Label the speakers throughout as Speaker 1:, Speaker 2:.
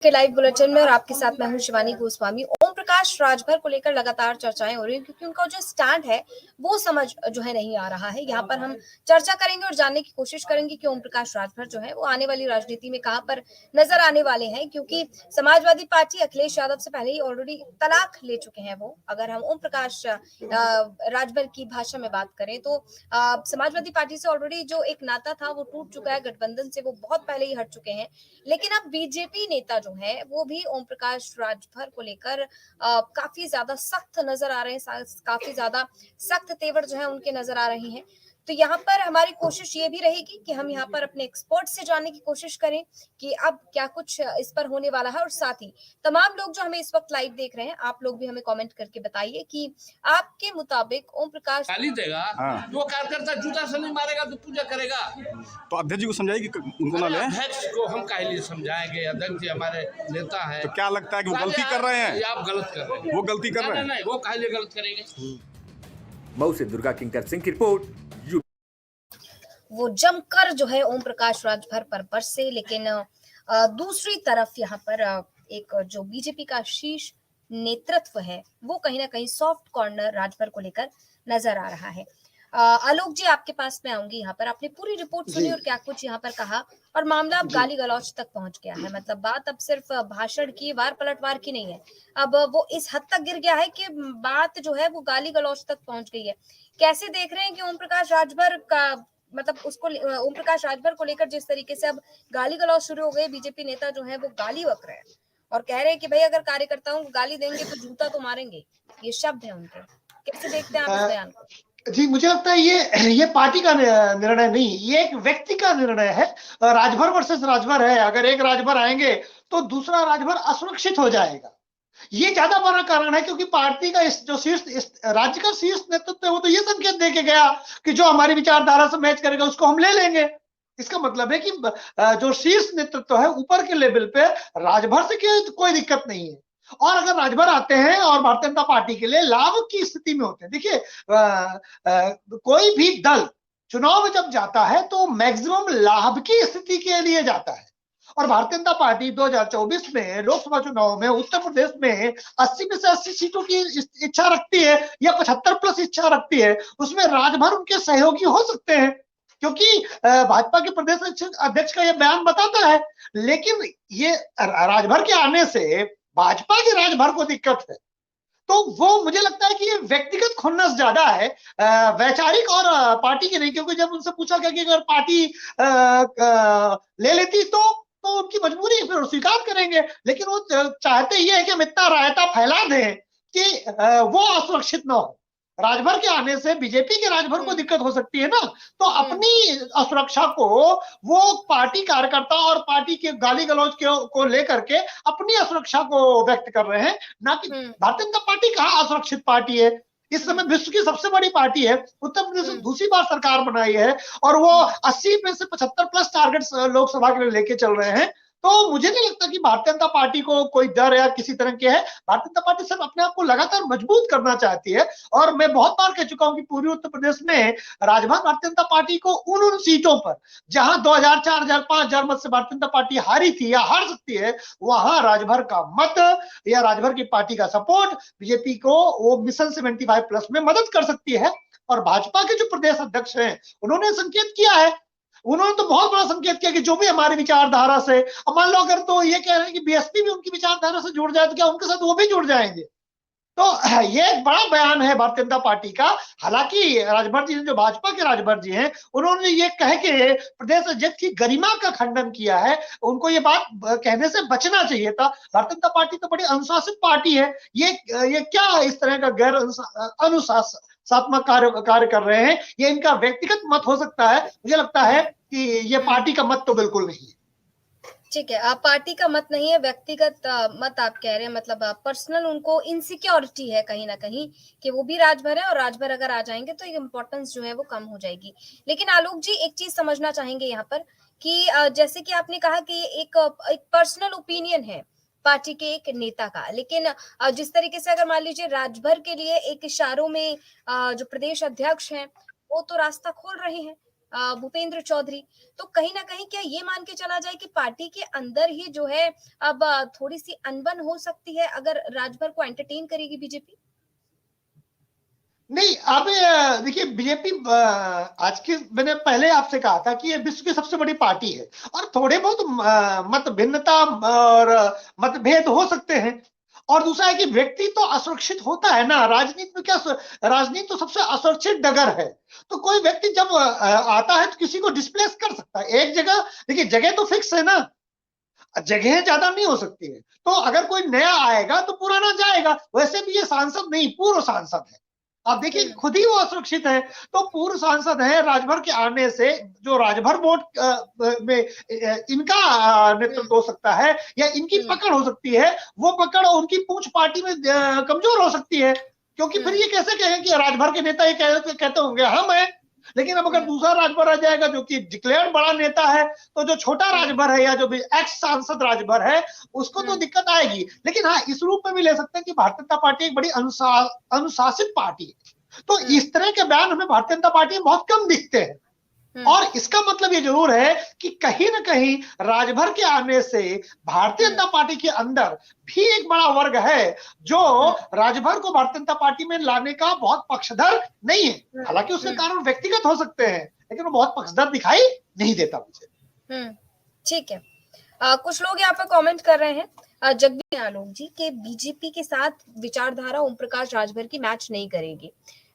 Speaker 1: के live bulletin में और आपके साथ मैं हूं शिवानी गोस्वामी। ओम प्रकाश राजभर को लेकर लगातार चर्चाएं हो रही हैं क्योंकि उनका जो स्टैंड है वो समझ जो है नहीं आ रहा है। यहाँ पर हम चर्चा करेंगे और जानने की कोशिश करेंगे कि ओम प्रकाश राजभर जो है वो आने वाली राजनीति में कहां पर नजर आने वाले हैं, क्योंकि समाजवादी पार्टी अखिलेश यादव से पहले ही ऑलरेडी तलाक ले चुके हैं वो। अगर हम ओम प्रकाश राजभर की भाषा में बात करें तो समाजवादी पार्टी से ऑलरेडी जो एक नाता था वो टूट चुका है, गठबंधन से वो बहुत पहले ही हट चुके हैं। लेकिन अब बीजेपी नेता जो है वो भी ओम प्रकाश राजभर को लेकर काफी ज्यादा सख्त नजर आ रहे हैं, काफी ज्यादा सख्त तेवर जो है उनके नजर आ रहे हैं। तो यहाँ पर हमारी कोशिश ये भी रहेगी कि हम यहाँ पर अपने एक्सपर्ट से जानने की कोशिश करें कि अब क्या कुछ इस पर होने वाला है, और साथ ही तमाम लोग जो हमें इस वक्त लाइव देख रहे हैं, आप लोग भी हमें कमेंट करके बताइए कि आपके मुताबिक ओम प्रकाश
Speaker 2: गाली देगा।
Speaker 3: हाँ।
Speaker 2: जो कार्यकर्ता जूता से नहीं मारेगा तो पूजा करेगा।
Speaker 3: तो अध्यक्ष जी को समझाइए कि उनको ना ले।
Speaker 2: अध्यक्ष को हम काहे लिए समझाएंगे? अध्यक्ष जी हमारे नेता है।
Speaker 3: तो क्या लगता है कि वो गलती कर रहे हैं?
Speaker 2: आप गलत कर रहे हैं।
Speaker 3: वो गलती कर रहे हैं?
Speaker 2: नहीं, वो काहे लिए गलत करेंगे?
Speaker 4: मऊ से दुर्गा किंकर सिंह की रिपोर्ट।
Speaker 1: वो जमकर जो है ओम प्रकाश राजभर पर बरसे। लेकिन दूसरी तरफ यहाँ पर एक जो बीजेपी का शीर्ष नेतृत्व है वो कहीं ना कहीं सॉफ्ट कॉर्नर राजभर को लेकर नजर आ रहा है। आलोक जी, आपके पास मैं आऊंगी। यहाँ पर आपने पूरी रिपोर्ट सुनी और क्या कुछ यहाँ पर कहा, और मामला अब गाली गलौज तक पहुंच गया है। मतलब बात अब सिर्फ भाषण की, वार पलटवार की नहीं है, अब वो इस हद तक गिर गया है कि बात जो है वो गाली गलौज तक पहुंच गई है। कैसे देख रहे हैं कि ओम प्रकाश राजभर का मतलब उसको ओम प्रकाश राजभर को लेकर जिस तरीके से अब गाली गलौज शुरू हो गए, बीजेपी नेता जो है वो गाली बक रहे हैं और कह रहे हैं कि भाई अगर कार्यकर्ताओं को गाली देंगे तो जूता तो मारेंगे, ये शब्द है उनके। कैसे देखते हैं आप इस बयान को?
Speaker 5: जी, मुझे लगता है ये पार्टी का निर्णय नहीं, ये एक व्यक्ति का निर्णय है। राजभर वर्सेस राजभर है। अगर एक राजभर आएंगे तो दूसरा राजभर असुरक्षित हो जाएगा। ये ज्यादा बड़ा कारण है क्योंकि पार्टी का जो राज्य का शीर्ष नेतृत्व है वो तो ये संकेत दे के गया कि जो हमारी विचारधारा से मैच करेगा उसको हम ले लेंगे। इसका मतलब है कि जो शीर्ष नेतृत्व है ऊपर के लेवल पे राजभर से कोई दिक्कत नहीं है। और अगर राजभर आते हैं और भारतीय जनता पार्टी के लिए लाभ की स्थिति में होते हैं, देखिए कोई भी दल चुनाव में जब जाता है तो मैक्सिमम लाभ की स्थिति के लिए जाता है। और भारतीय जनता पार्टी 2024 में लोकसभा चुनाव में उत्तर प्रदेश में 80 में से 80 सीटों की इच्छा रखती है या 75 प्लस इच्छा रखती है। उसमें राजभर उनके सहयोगी हो सकते हैं क्योंकि भाजपा के प्रदेश अध्यक्ष का यह बयान बताता है। लेकिन ये राजभर के आने से भाजपा के राजभर को दिक्कत है, तो वो मुझे लगता है कि ये व्यक्तिगत खुन्नस ज्यादा है, वैचारिक और पार्टी की नहीं। क्योंकि जब उनसे पूछा गया कि अगर पार्टी ले लेती तो उनकी मजबूरी फिर स्वीकार करेंगे, लेकिन वो चाहते ये है कि हम इतना रायता फैला दें कि वो असुरक्षित ना हो। राजभर के आने से बीजेपी के राजभर को दिक्कत हो सकती है ना, तो अपनी असुरक्षा को वो पार्टी कार्यकर्ता और पार्टी के गाली गलौज को लेकर के अपनी असुरक्षा को व्यक्त कर रहे हैं, ना कि भारतीय जनता पार्टी कहाँ असुरक्षित पार्टी है। इस समय विश्व की सबसे बड़ी पार्टी है, उत्तर प्रदेश में दूसरी बार सरकार बनाई है और वो 80 में से 75 प्लस टारगेट्स लोकसभा के लिए लेके चल रहे हैं। तो मुझे नहीं लगता कि भारतीय जनता पार्टी को कोई डर या किसी तरह के है। भारतीय जनता पार्टी सिर्फ अपने आप को लगातार मजबूत करना चाहती है। और मैं बहुत बार कह चुका हूं कि पूर्वी उत्तर प्रदेश में राजभर भारतीय जनता पार्टी को उन सीटों पर जहां 2000, 4000, 5000 मत से भारतीय जनता पार्टी हारी थी या हार सकती है, वहां राजभर का मत या राजभर की पार्टी का सपोर्ट बीजेपी को वो मिशन 75 प्लस में मदद कर सकती है। और भाजपा के जो प्रदेश अध्यक्ष हैं उन्होंने संकेत किया है, उन्होंने तो बहुत बड़ा संकेत किया कि जो भी हमारी विचारधारा से, मान लो अगर तो ये कह रहे हैं कि बीएसपी भी उनकी विचारधारा से जुड़ जाए तो क्या उनके साथ वो भी जुड़ जाएंगे। तो ये एक बड़ा बयान है भारतीय जनता पार्टी का। हालांकि राजभर जी, जो भाजपा के राजभर जी हैं, उन्होंने ये कह के प्रदेश अध्यक्ष की गरिमा का खंडन किया है। उनको ये बात कहने से बचना चाहिए था। भारतीय जनता पार्टी तो बड़ी अनुशासित पार्टी है, ये क्या इस तरह का गैर अनुशासनात्मक कार्य कर रहे हैं। ये इनका व्यक्तिगत मत हो सकता है, मुझे लगता है कि ये पार्टी का मत तो बिल्कुल नहीं है।
Speaker 1: ठीक है, आप पार्टी का मत नहीं है, व्यक्तिगत मत आप कह रहे हैं। मतलब पर्सनल उनको इनसिक्योरिटी है कहीं ना कहीं कि वो भी राजभर है और राजभर अगर आ जाएंगे तो इम्पोर्टेंस जो है वो कम हो जाएगी। लेकिन आलोक जी, एक चीज समझना चाहेंगे यहाँ पर कि जैसे कि आपने कहा कि एक पर्सनल ओपिनियन है पार्टी के एक नेता का, लेकिन जिस तरीके से अगर मान लीजिए राजभर के लिए एक इशारों में जो प्रदेश अध्यक्ष हैं वो तो रास्ता खोल रहे हैं, भूपेंद्र चौधरी। तो कहीं ना कहीं क्या ये मान के चला जाए कि पार्टी के अंदर ही जो है अब थोड़ी सी अनबन हो सकती है अगर राजभर को एंटरटेन करेगी बीजेपी?
Speaker 5: नहीं, अब देखिए बीजेपी आज के, मैंने पहले आपसे कहा था कि ये विश्व की सबसे बड़ी पार्टी है और थोड़े बहुत मत भिन्नता और मतभेद हो सकते हैं। और दूसरा है कि व्यक्ति तो असुरक्षित होता है ना, राजनीति में क्या, राजनीति तो सबसे असुरक्षित डगर है। तो कोई व्यक्ति जब आता है तो किसी को डिस्प्लेस कर सकता है एक जगह। देखिए जगह तो फिक्स है ना, जगह ज्यादा नहीं हो सकती है। तो अगर कोई नया आएगा तो पुराना जाएगा। वैसे भी ये सांसद नहीं, पूर्व सांसद है। आप देखिए खुद ही वो असुरक्षित है, तो पूर्व सांसद है। राजभर के आने से जो राजभर वोट में इनका नेतृत्व हो सकता है या इनकी पकड़ हो सकती है, वो पकड़ उनकी पूंछ पार्टी में कमजोर हो सकती है। क्योंकि फिर ये कैसे कहें कि राजभर के नेता ये कहते होंगे हम हैं। लेकिन अब अगर दूसरा राजभर आ जाएगा जो कि डिक्लेयर्ड बड़ा नेता है, तो जो छोटा राजभर है या जो भी एक्स सांसद राजभर है उसको तो दिक्कत आएगी। लेकिन हाँ, इस रूप में भी ले सकते हैं कि भारतीय जनता पार्टी एक बड़ी अनुशासित पार्टी है। तो इस तरह के बयान हमें भारतीय जनता पार्टी में बहुत कम दिखते हैं। और इसका मतलब ये जरूर है कि कहीं ना कहीं राजभर के आने से भारतीय जनता पार्टी के अंदर भी एक बड़ा वर्ग है जो राजभर को भारतीय जनता पार्टी में लाने का बहुत पक्षधर नहीं है। हालांकि उसके कारण व्यक्तिगत हो सकते हैं, लेकिन वो बहुत पक्षधर दिखाई नहीं देता मुझे।
Speaker 1: ठीक है। कुछ लोग यहाँ पे कमेंट कर रहे हैं, जगदीश आलोक जी, के बीजेपी के साथ विचारधारा ओम प्रकाश राजभर की मैच नहीं करेगी।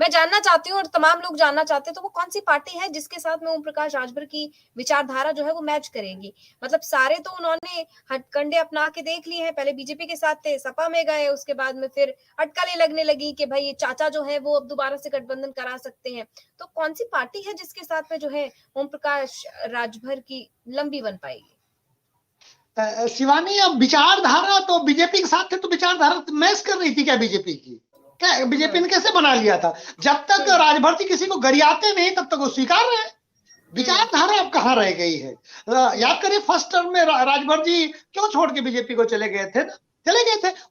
Speaker 1: मैं जानना चाहती हूँ और तमाम लोग जानना चाहते हैं, तो वो कौन सी पार्टी है जिसके साथ में ओम प्रकाश राजभर की विचारधारा जो है वो मैच करेगी? मतलब सारे तो उन्होंने हथकंडे अपना के देख लिए हैं। पहले बीजेपी के साथ थे, सपा में गए, उसके बाद में फिर अटकलें लगने लगी कि भाई ये चाचा जो है वो अब दोबारा से गठबंधन करा सकते हैं। तो कौन सी पार्टी है जिसके साथ में जो है ओम प्रकाश राजभर की लंबी बन पाएगी?
Speaker 5: शिवानी, अब विचारधारा तो बीजेपी के साथ थे, तो विचारधारा मैच कर रही थी क्या बीजेपी की? क्या बीजेपी ने कैसे बना लिया था? जब तक राजभर जी किसी को गरियाते नहीं तब तक वो स्वीकार रहे। विचारधारा अब कहाँ रह गई है? याद करिए फर्स्ट टर्म में राजभर जी क्यों छोड़ के बीजेपी को चले गए थे?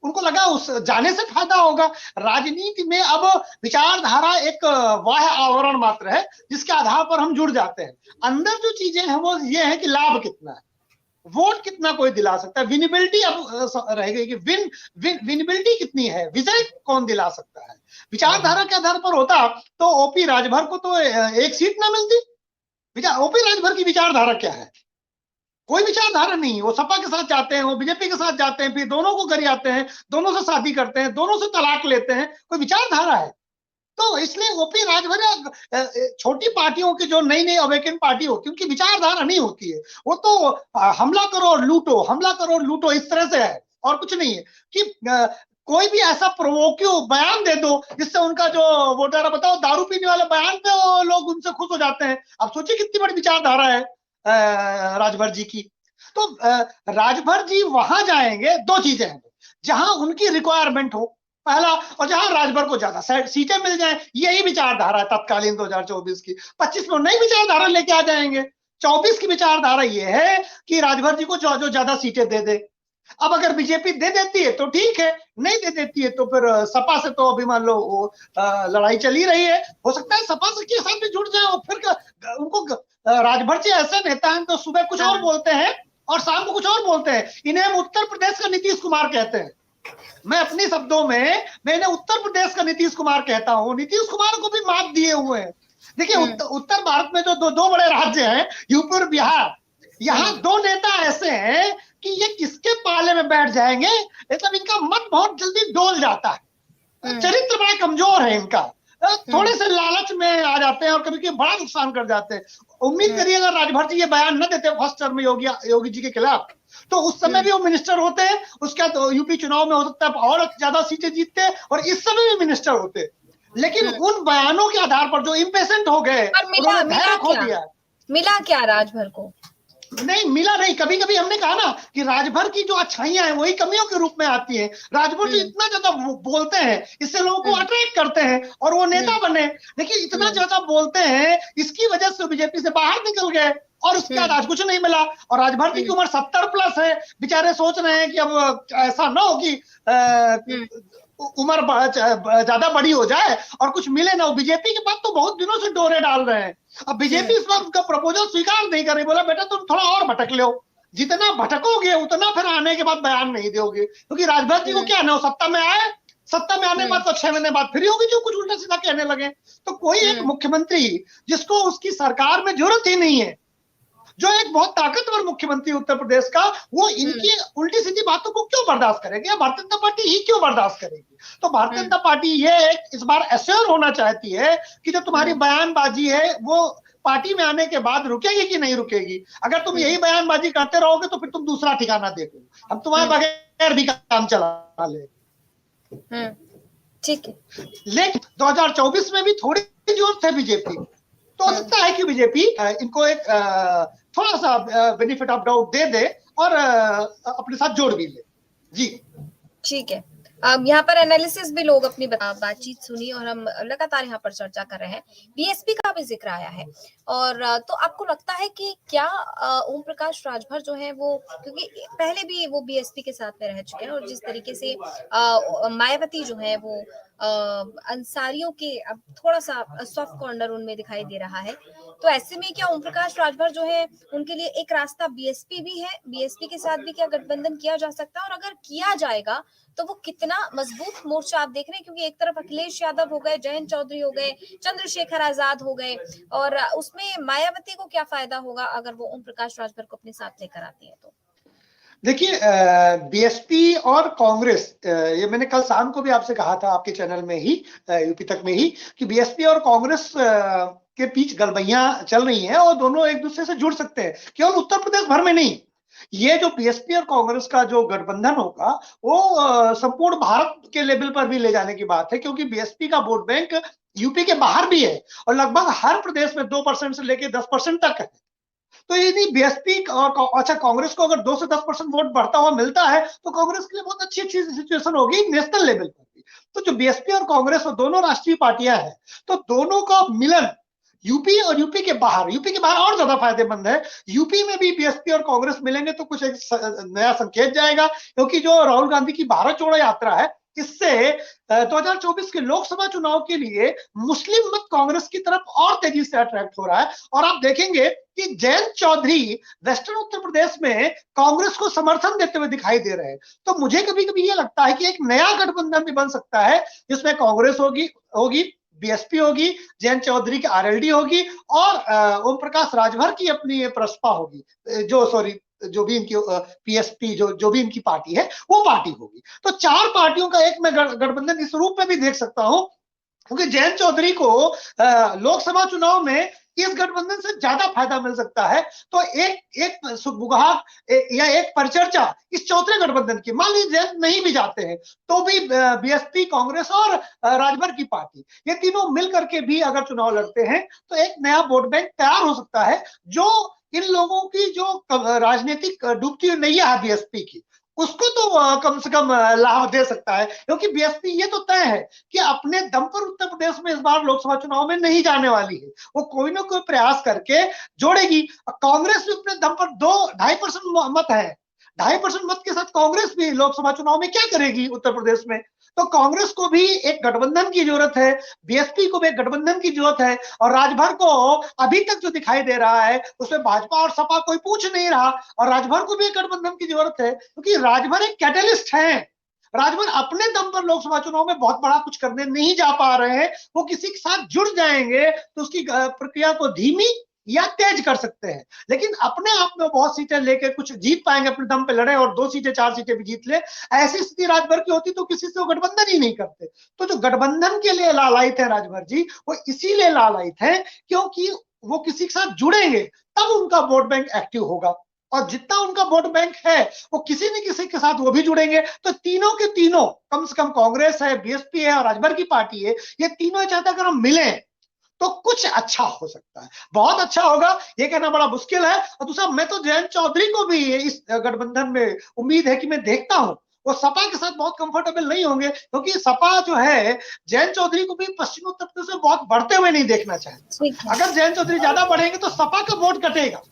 Speaker 5: उनको लगा उस जाने से फायदा होगा। राजनीति में अब विचारधारा एक वाह्य आवरण मात्र है जिसके आधार पर हम जुड़ जाते हैं। अंदर जो चीजें हैं वो ये है कि लाभ कितना है, वोट कितना कोई दिला सकता है, विनिबिलिटी अब रह गई कि विनिबिलिटी कितनी है, विजय कौन दिला सकता है। विचारधारा के आधार पर होता तो ओपी राजभर को तो एक सीट ना मिलती। ओपी राजभर की विचारधारा क्या है? कोई विचारधारा नहीं। वो सपा के साथ जाते हैं, वो बीजेपी के साथ जाते हैं, फिर दोनों को गरियाते हैं, दोनों से शादी करते हैं, दोनों से तलाक लेते हैं। कोई विचारधारा है? तो इसलिए ओपी राजभर छोटी पार्टियों की जो नई नई अवेकन पार्टी होती है उनकी विचारधारा नहीं होती है। वो तो हमला करो और लूटो, हमला करो और लूटो, इस तरह से है और कुछ नहीं है। कि कोई भी ऐसा प्रोवोकिव बयान दे दो जिससे उनका जो वोटर, बताओ दारू पीने वाले बयान पे वो लोग उनसे खुश हो जाते हैं। अब सोचिए कितनी बड़ी विचारधारा है राजभर जी की। तो राजभर जी वहां जाएंगे, दो चीजें हैं जहां उनकी रिक्वायरमेंट हो, पहला, और जहां राजभर को ज्यादा सीटें मिल जाएं, यही विचारधारा है तत्कालीन 2024 की। 25 में नई विचारधारा लेके आ जाएंगे। 24 की विचारधारा ये है कि राजभर जी को जो ज्यादा सीटें दे दे। अब अगर बीजेपी दे देती है तो ठीक है, नहीं दे देती है तो फिर सपा से तो अभी मान लो लड़ाई चली रही है। हो सकता है सपा से के साथ भी जुड़ जाए और फिर उनको राजभर जी ऐसे नेता हैं तो सुबह कुछ और बोलते हैं और शाम को कुछ और बोलते हैं। इन्हें हम उत्तर प्रदेश का नीतीश कुमार कहते हैं। मैं अपने शब्दों में मैंने उत्तर प्रदेश का नीतीश कुमार कहता हूं। नीतीश कुमार को भी मात दिए हुए हैं। देखिए उत्तर भारत में जो दो बड़े राज्य हैं, यूपी और बिहार, यहाँ दो नेता ऐसे हैं कि ये किसके पाले में बैठ जाएंगे, मतलब इनका मत बहुत जल्दी डोल जाता है। चरित्र बड़ा कमजोर है इनका, थोड़े से लालच में आ जाते हैं और कभी कभी बड़ा नुकसान कर जाते हैं। उम्मीद करिए अगर राजभर जी ये बयान न देते फर्स्ट टर्म में योगी जी के खिलाफ, तो उस समय भी वो मिनिस्टर होते हैं। उसका तो यूपी चुनाव में हो सकता है और ज्यादा सीटें जीतते हैं और इस समय भी मिनिस्टर होते। लेकिन उन बयानों के आधार पर जो इम्पेशेंट हो गए,
Speaker 1: मिला क्या राजभर को?
Speaker 5: नहीं मिला नहीं। कभी कभी हमने कहा ना कि राजभर की जो अच्छाइयां हैं वही कमियों के रूप में आती हैं। राजभर जी इतना ज्यादा बोलते हैं, इससे लोगों को अट्रैक्ट करते हैं और वो नेता बने। लेकिन इतना ज्यादा बोलते हैं, इसकी वजह से बीजेपी से बाहर निकल गए और उसके बाद आज कुछ नहीं मिला। और राजभर जी की उम्र 70 प्लस है। बेचारे सोच रहे हैं कि अब ऐसा ना हो कि उम्र ज्यादा बड़ी हो जाए और कुछ मिले ना। बीजेपी के बाद तो बहुत दिनों से डोरे डाल रहे हैं। अब बीजेपी इस बार उनका प्रपोजल स्वीकार नहीं कर रही, बोला बेटा तुम थोड़ा और भटक लो, जितना भटकोगे उतना फिर आने के बाद बयान नहीं दोगे, क्योंकि राजभर जी को क्या ना, सत्ता में आए, सत्ता में आने के बाद तो 6 महीने बाद फिर होगी जो कुछ उल्टा सीधा कहने लगे। तो कोई एक मुख्यमंत्री जिसको उसकी सरकार में जरूरत ही नहीं है, जो एक बहुत ताकतवर मुख्यमंत्री उत्तर प्रदेश का, वो इनकी उल्टी सीधी बातों को क्यों बर्दाश्त करेगी, या भारतीय जनता पार्टी ही क्यों बर्दाश्त करेगी। तो भारतीय जनता पार्टी ये इस बार एश्योर होना चाहती है कि जो तुम्हारी बयानबाजी है वो पार्टी में आने के बाद रुकेगी कि नहीं रुकेगी। अगर तुम यही बयानबाजी करते रहोगे तो फिर तुम दूसरा ठिकाना देखो, हम तुम्हारे बगैर भी काम चला ले।
Speaker 1: ठीक है,
Speaker 5: लेकिन 2024 में भी थोड़ी जरूरत है बीजेपी, तो हो सकता है कि बीजेपी इनको एक थोड़ा सा बेनिफिट ऑफ डाउट दे और अपने साथ जोड़ भी ले। जी
Speaker 1: ठीक है। यहाँ पर एनालिसिस भी लोग अपनी बातचीत सुनी और हम लगातार यहाँ पर चर्चा कर रहे हैं। बीएसपी का भी जिक्र आया है, और तो आपको लगता है कि क्या ओम प्रकाश राजभर जो है वो, क्योंकि पहले भी वो बीएसपी के साथ में रह चुके हैं, और जिस तरीके से मायावती जो है वो अंसारियों के अब थोड़ा सा सॉफ्ट कॉर्नर उनमें दिखाई दे रहा है, तो ऐसे में क्या ओम प्रकाश राजभर जो है उनके लिए एक रास्ता बीएसपी भी है, बीएसपी के साथ भी क्या गठबंधन किया जा सकता है, और अगर किया जाएगा तो वो कितना मजबूत मोर्चा आप देख रहे हैं, क्योंकि एक तरफ अखिलेश यादव हो गए, जयंत चौधरी हो गए, चंद्रशेखर आजाद हो गए, और उसमें मायावती को क्या फायदा होगा अगर वो ओम प्रकाश राजभर को अपने साथ लेकर आती है। तो देखिए,
Speaker 5: बीएसपी और कांग्रेस, ये मैंने कल शाम को भी आपसे कहा था आपके चैनल में ही, यूपी तक में ही, कि बीएसपी और कांग्रेस के बीच गलबैयां चल रही हैं और दोनों एक दूसरे से जुड़ सकते हैं, केवल उत्तर प्रदेश भर में नहीं। ये जो बीएसपी और कांग्रेस का जो गठबंधन होगा वो संपूर्ण भारत के लेवल पर भी ले जाने की बात है, क्योंकि बीएसपी का वोट बैंक यूपी के बाहर भी है और लगभग हर प्रदेश में 2% से लेकर 10% तक है। तो यदि बीएसपी और अच्छा कांग्रेस को अगर 2 से 10% वोट बढ़ता हुआ मिलता है तो कांग्रेस के लिए बहुत अच्छी सिचुएशन होगी नेशनल लेवल पर भी। तो जो बीएसपी और कांग्रेस और दोनों राष्ट्रीय पार्टियां हैं, तो दोनों का मिलन यूपी और यूपी के बाहर और ज्यादा फायदेमंद है। यूपी में भी बीएसपी और कांग्रेस मिलेंगे तो कुछ एक नया संकेत जाएगा, क्योंकि जो राहुल गांधी की भारत जोड़ो यात्रा है, इससे 2024 के लोकसभा चुनाव के लिए मुस्लिम मत कांग्रेस की तरफ और तेजी से अट्रैक्ट हो रहा है। और आप देखेंगे कि जयंत चौधरी वेस्टर्न उत्तर प्रदेश में कांग्रेस को समर्थन देते हुए दिखाई दे रहे हैं। तो मुझे कभी कभी ये लगता है कि एक नया गठबंधन भी बन सकता है, जिसमें कांग्रेस होगी, बीएसपी होगी, जयंत चौधरी की आरएलडी होगी और ओम प्रकाश राजभर की अपनी प्रसपा होगी, जो भी इनकी पीएसपी जो भी इनकी पार्टी है वो पार्टी होगी। तो 4 पार्टियों का एक मैं गठबंधन इस रूप में भी देख सकता हूं, क्योंकि जयंत चौधरी को लोकसभा चुनाव में इस गठबंधन से ज्यादा फायदा मिल सकता है। तो एक सुगबुगाहट या एक परिचर्चा इस चौथे गठबंधन की, मान लीजिए जयंत नहीं भी जाते हैं तो भी बीएसपी, कांग्रेस और राजभर की पार्टी, ये तीनों मिल करके भी अगर चुनाव लड़ते हैं तो एक नया वोट बैंक तैयार हो सकता है, जो इन लोगों की जो राजनीतिक डूबती हुई नैया है बीएसपी की, उसको तो कम से कम लाभ दे सकता है। क्योंकि बीएसपी ये तो तय है कि अपने दम पर उत्तर प्रदेश में इस बार लोकसभा चुनाव में नहीं जाने वाली है, वो कोई ना कोई प्रयास करके जोड़ेगी। कांग्रेस भी अपने दम पर 2-2.5% मत है, 2.5% मत के साथ कांग्रेस भी लोकसभा चुनाव में क्या करेगी उत्तर प्रदेश में। तो कांग्रेस को भी एक गठबंधन की जरूरत है, बीएसपी को भी एक गठबंधन की जरूरत है, और राजभर को अभी तक जो दिखाई दे रहा है उसमें भाजपा और सपा कोई पूछ नहीं रहा, और राजभर को भी एक गठबंधन की जरूरत है, क्योंकि राजभर एक कैटलिस्ट है। राजभर अपने दम पर लोकसभा चुनाव में बहुत बड़ा कुछ करने नहीं जा पा रहे हैं, वो किसी के साथ जुड़ जाएंगे तो उसकी प्रक्रिया को धीमी या तेज कर सकते हैं, लेकिन अपने आप में बहुत सीटें लेके कुछ जीत पाएंगे, अपने दम पे लड़े और 2 सीटें 4 सीटें भी जीत ले। ऐसी स्थिति राजभर की होती तो किसी से वो गठबंधन ही नहीं करते। तो जो गठबंधन के लिए लालायित है राजभर जी, वो इसीलिए लालायित है क्योंकि वो किसी के साथ जुड़ेंगे तब उनका वोट बैंक एक्टिव होगा, और जितना उनका वोट बैंक है वो किसी न किसी के साथ वो भी जुड़ेंगे। तो तीनों के तीनों, कम से कम कांग्रेस है, बीएसपी है और राजभर की पार्टी है, ये तीनों चाहते अगर हम मिले तो कुछ अच्छा हो सकता है, बहुत अच्छा होगा, ये कहना बड़ा मुश्किल है। और दूसरा, मैं तो जयंत चौधरी को भी इस गठबंधन में उम्मीद है कि मैं देखता हूं वो सपा के साथ बहुत कंफर्टेबल नहीं होंगे, क्योंकि सपा जो है जयंत चौधरी को भी पश्चिमी उत्तर प्रदेश में बहुत बढ़ते हुए नहीं देखना चाहते। अगर जयंत चौधरी ज्यादा बढ़ेंगे तो सपा का वोट कटेगा,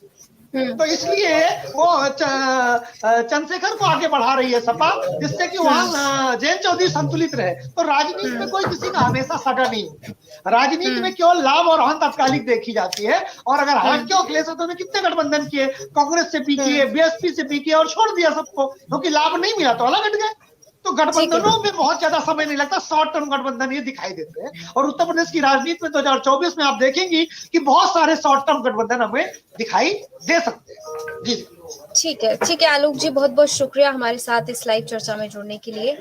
Speaker 5: तो इसलिए वो चंद्रशेखर को आगे बढ़ा रही है सपा, जिससे कि वहां जयंत चौधरी संतुलित रहे। तो राजनीति में कोई किसी का हमेशा सगा नहीं होता। राजनीति में केवल लाभ और हानि तात्कालिक देखी जाती है। और अगर हाथ क्यों अखिलेश यादव ने कितने गठबंधन किए, कांग्रेस से भी किए, बीएसपी से भी किए और छोड़ दिया सबको, क्योंकि लाभ नहीं मिला तो अलग हट गए। तो गठबंधनों में बहुत ज्यादा समय नहीं लगता, शॉर्ट टर्म गठबंधन ये दिखाई देते हैं। और उत्तर प्रदेश की राजनीति में 2024 में आप देखेंगी कि बहुत सारे शॉर्ट टर्म गठबंधन हमें दिखाई दे सकते हैं। जी
Speaker 1: ठीक है आलोक जी, बहुत बहुत शुक्रिया हमारे साथ इस लाइव चर्चा में जुड़ने के लिए।